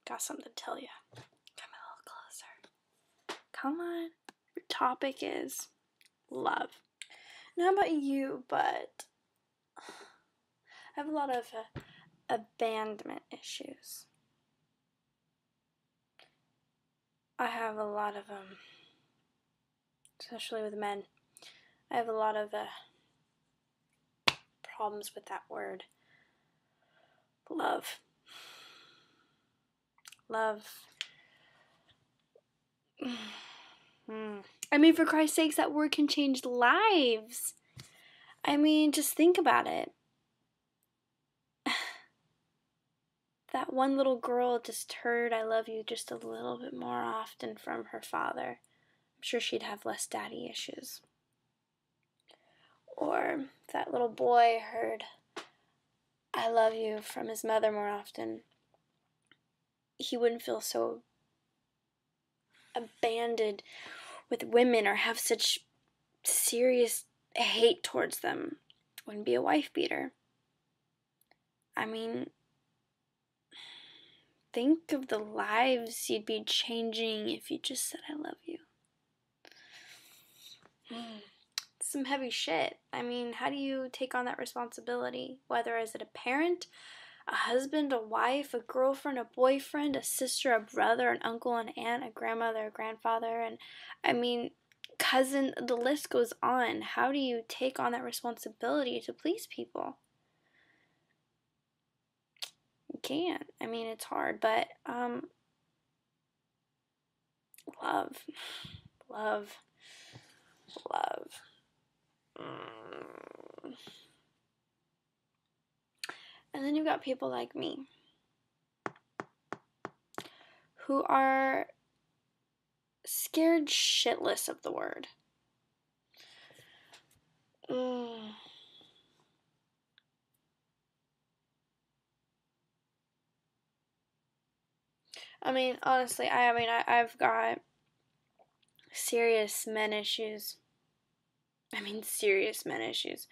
got something to tell you. Come a little closer. Come on. Your topic is love. Not about you, but I have a lot of abandonment issues. I have a lot of them, especially with men. I have a lot of problems with that word. Love. I mean, for Christ's sakes, that word can change lives. I mean, just think about it. That one little girl just heard I love you just a little bit more often from her father. I'm sure she'd have less daddy issues. Or that little boy heard I love you from his mother more often. He wouldn't feel so abandoned with women or have such serious hate towards them. Wouldn't be a wife beater. I mean, think of the lives you'd be changing if you just said I love you. Some heavy shit. I mean, how do you take on that responsibility? Whether is it a parent, a husband, a wife, a girlfriend, a boyfriend, a sister, a brother, an uncle, an aunt, a grandmother, a grandfather, and I mean, cousin, the list goes on. How do you take on that responsibility to please people? You can't. I mean, it's hard, but love. And then you've got people like me who are scared shitless of the word. I mean, honestly, I've got serious men issues. Serious men issues.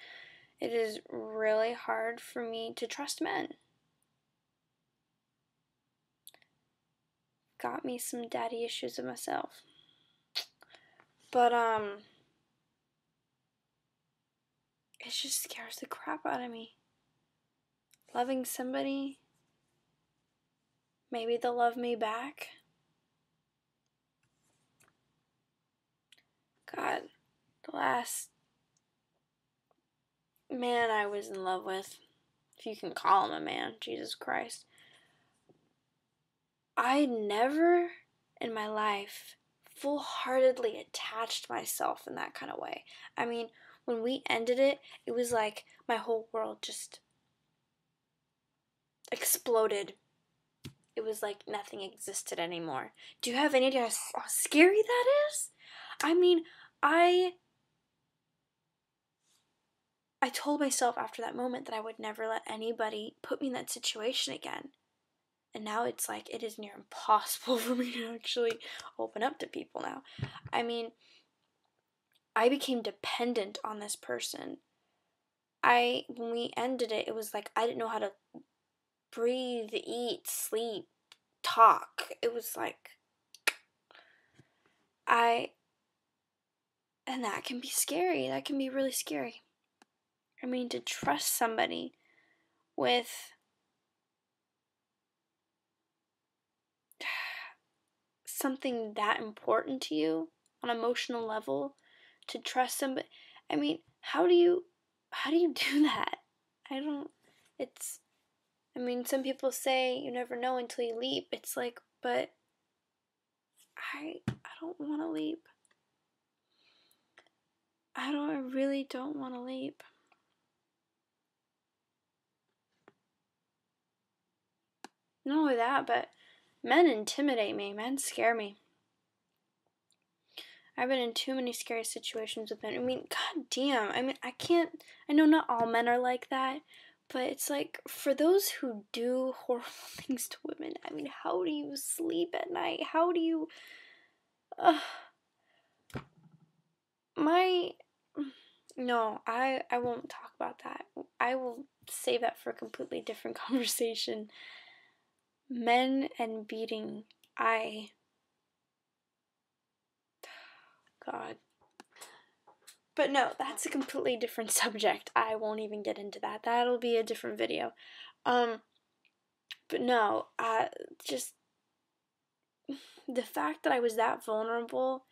It is really hard for me to trust men. Got me some daddy issues of myself. But, it just scares the crap out of me. Loving somebody, maybe they'll love me back. God, the last man I was in love with, if you can call him a man, Jesus Christ, I never in my life full-heartedly attached myself in that kind of way. I mean, when we ended it, it was like my whole world just exploded. It was like nothing existed anymore. Do you have any idea how scary that is? I mean, I told myself after that moment that I would never let anybody put me in that situation again. And now it's like it is near impossible for me to actually open up to people now. I mean, I became dependent on this person. When we ended it, it was like I didn't know how to breathe, eat, sleep, talk. It was like and that can be scary. That can be really scary. I mean, to trust somebody with something that important to you on an emotional level, to trust somebody. I mean, how do you do that? Some people say you never know until you leap. It's like, but I don't want to leap. I really don't want to leap. Not only that, but men intimidate me. Men scare me. I've been in too many scary situations with men. I mean, god damn. I know not all men are like that, but it's like, for those who do horrible things to women, I mean, how do you sleep at night? How do you... No, I won't talk about that. I will save that for a completely different conversation. Men and beating, God. But no, that's a completely different subject. I won't even get into that. That'll be a different video. But no, just the fact that I was that vulnerable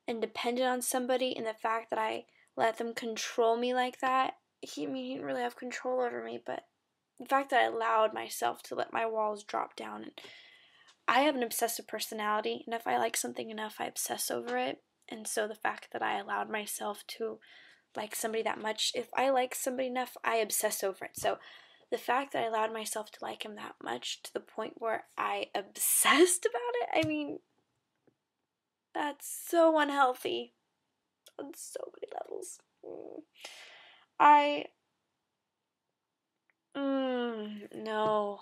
and dependent on somebody, and the fact that I let them control me like that. He didn't really have control over me, but the fact that I allowed myself to let my walls drop down. And I have an obsessive personality, and if I like something enough, I obsess over it. And so the fact that I allowed myself to like somebody that much, if I like somebody enough, I obsess over it. So the fact that I allowed myself to like him that much to the point where I obsessed about it, I mean, that's so unhealthy on so many levels. No.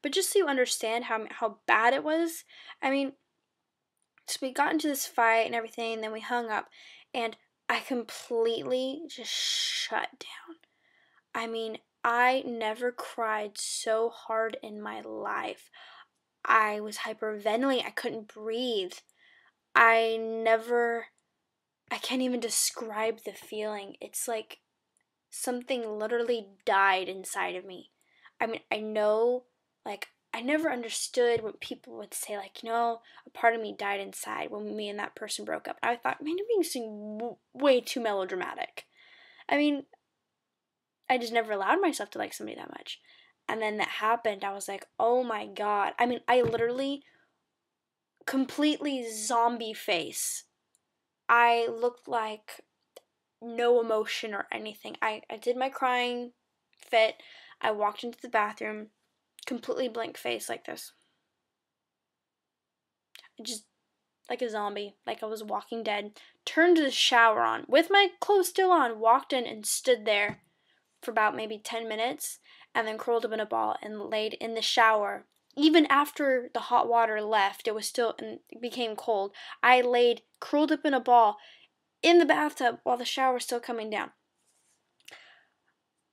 But just so you understand how bad it was, I mean, so we got into this fight and everything, and then we hung up, and I completely just shut down. I mean, I never cried so hard in my life. I was hyperventilating. I couldn't breathe. I can't even describe the feeling. It's like something literally died inside of me. I mean, I know, like, I never understood when people would say, like, a part of me died inside when me and that person broke up. I thought, man, you're being so way too melodramatic. I mean, I just never allowed myself to like somebody that much. And then that happened. I was like, oh my God. I mean, I literally completely zombie face. I looked like no emotion or anything. I did my crying fit. I walked into the bathroom, completely blank face like this. Just like a zombie, like I was walking dead. Turned the shower on with my clothes still on, walked in and stood there for about maybe 10 minutes, and then curled up in a ball and laid in the shower. Even after the hot water left, it was still, and it became cold. I laid curled up in a ball in the bathtub while the shower was still coming down.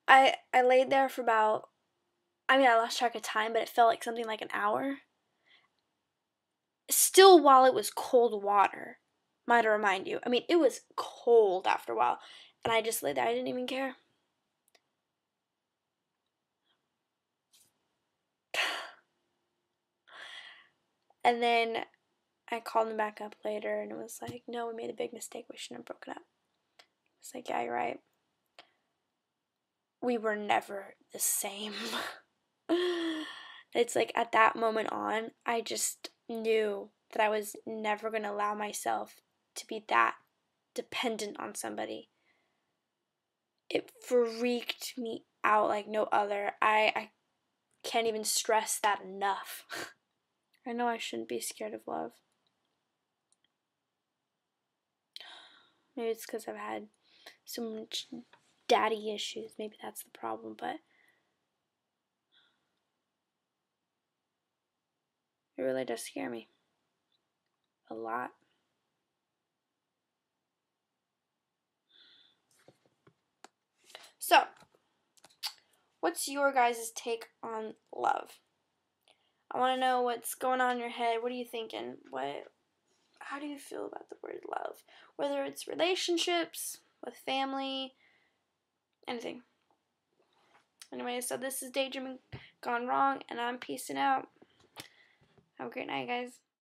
I laid there for about, I lost track of time, but it felt like something like an hour. Still while it was cold water, might I remind you. I mean, it was cold after a while. And I just lay there. I didn't even care. And then I called him back up later, and it was like, no, we made a big mistake. We shouldn't have broken up. It's like, yeah, you're right. We were never the same. It's like at that moment on, I just knew that I was never going to allow myself to be that dependent on somebody. It freaked me out like no other. I can't even stress that enough. I know I shouldn't be scared of love. Maybe it's because I've had so much daddy issues. Maybe that's the problem, but it really does scare me. A lot. So, what's your guys' take on love? I want to know what's going on in your head. What are you thinking? How do you feel about the word love? Whether it's relationships, with family, anything. Anyway, so this is Daydreaming Gone Wrong, and I'm peacing out. Have a great night, guys.